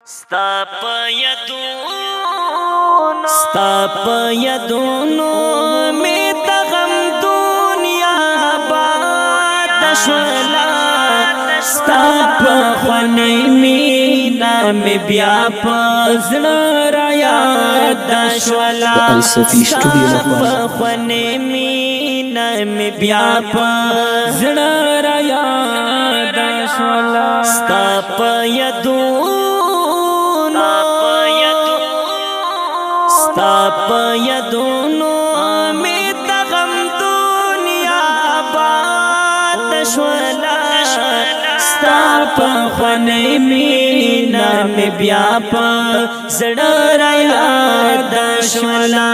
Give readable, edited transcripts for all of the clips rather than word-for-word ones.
ستا په یدونو می تغم دنیا باد شولا ستا په خونی مینا می بیا پزړه را یاد شولا ستا په خونی مینا می بیا پزړه را یاد شولا ستا په یدونو می تغم دنیا باد شولا ستا په خونی مینا می بیا په زړه را یاد شولا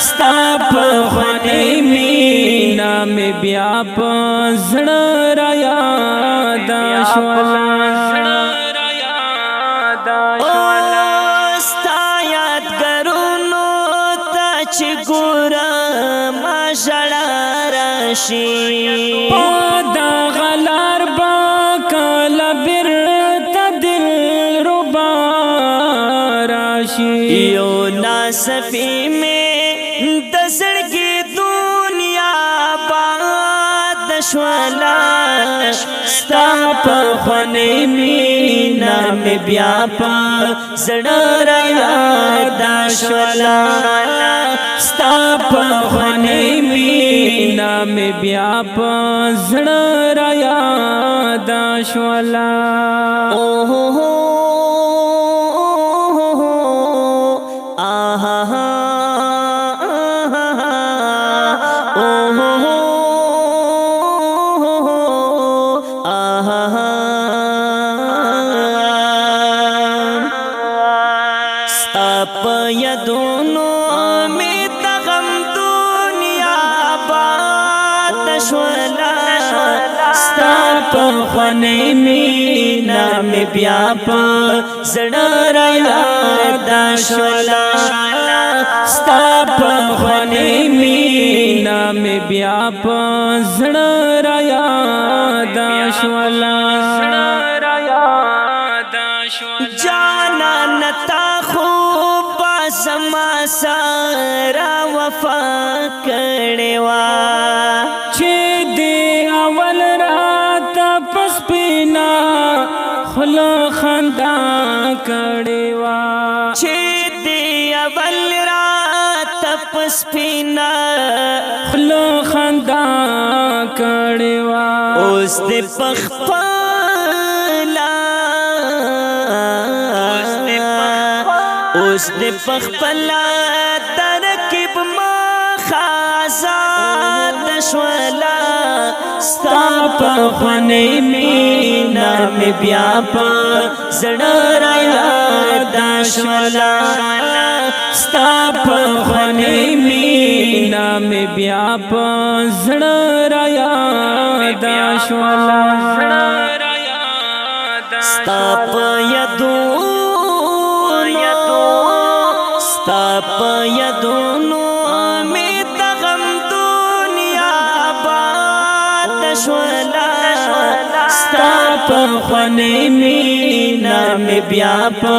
ستا په خونی مینا می بیا په زړه را یاد شولا چې ګورا ما ژړا راشي پادا غلار با کلا بیرته دل ربا راشي یو ناصفی میں د زړګي دنیا باد شولا ستا په خونی مینا می بیا په زړه را یاد شولا ستا په خونی مینا می بیا په زړه را یاد شولا په یدونو می تغم دنیا باد شولا ستا په خونی مینا می بیا په زړه را یاد شولا ستا په خونی مینا می بیا په زړه را یاد شولا جانا نتا خوب سما سارا وفا کړي وا چې دی اول رات پس پینا خلا خندا کړي وا چې دی اول رات پس پینا خلا خندا کړي وا اوس دې پخپلا اوس دې پخپلا ترکیب ما خازاد شولا ستا په خونی مینا می بیا په زړه را یاد شولا ستا په خونی مینا می بیا په زړه را یاد شولا ستا په یدونو می تغم دنیا باد شولا ستا په خونی مینا می بیا په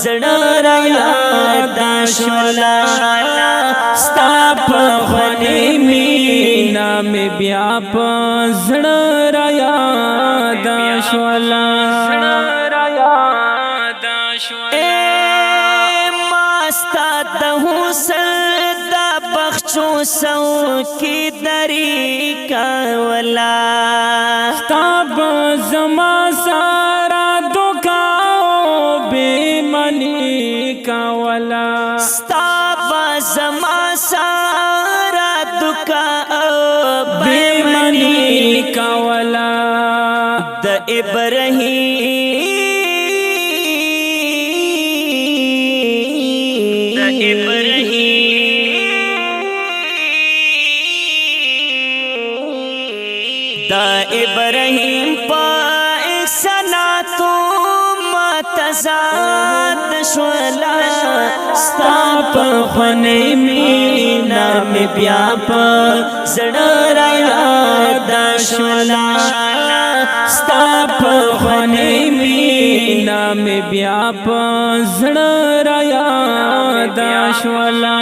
زړه را یاد شولا ستا په خونی مینا می بیا په زړه را یاد شولا د حسن د بخچو سو کی دری کولا تاب زما سارا دکاو بے منی کولا ستاب زما سارا دکاو بے منی کولا د ابراهیم دا ابراهیم پا احساناتو متزاد شولا ستا په خونی مینا می بیا په زړه را یاد شولا ستا په خونی مینا نام بیا پزړه را یاد شولا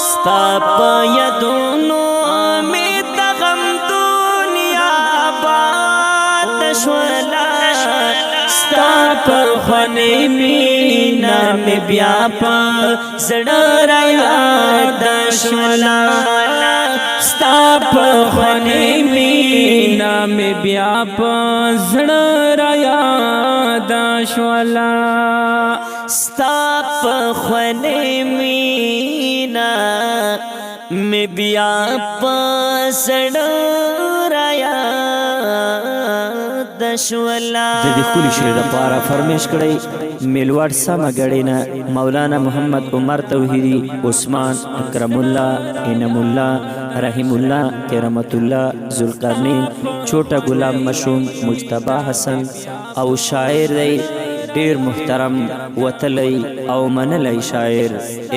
ستا په یادونو می د غم دنیا باد شولا ستا په خونې مینا می بیا په زړه را یاد شولا ستا په خونې مینا می بیا پزړه را یاد شولا ستا په خونې مینا می بیا په زړه را یاد شولا د دې خولي شعر لپاره فرمیش کړی میلواړ سما غړینا مولانا محمد عمر توحیدی عثمان اکرم الله انم الله رحیم الله کرامت الله ذوالقرنین چھوٹا غلام مشوم مجتبی حسن او شاعر دی ډیر محترم وتلی او منلی شاعر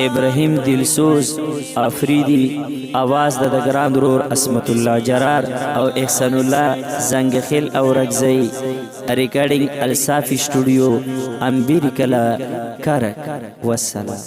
ابراهیم دلسوز افریدی आवाज د ګران ضرور اسمت الله جرار او احسان الله زنگخیل او رگزی ریکارډینګ الصافی سټوډیو امبیریکلا کرک والسلام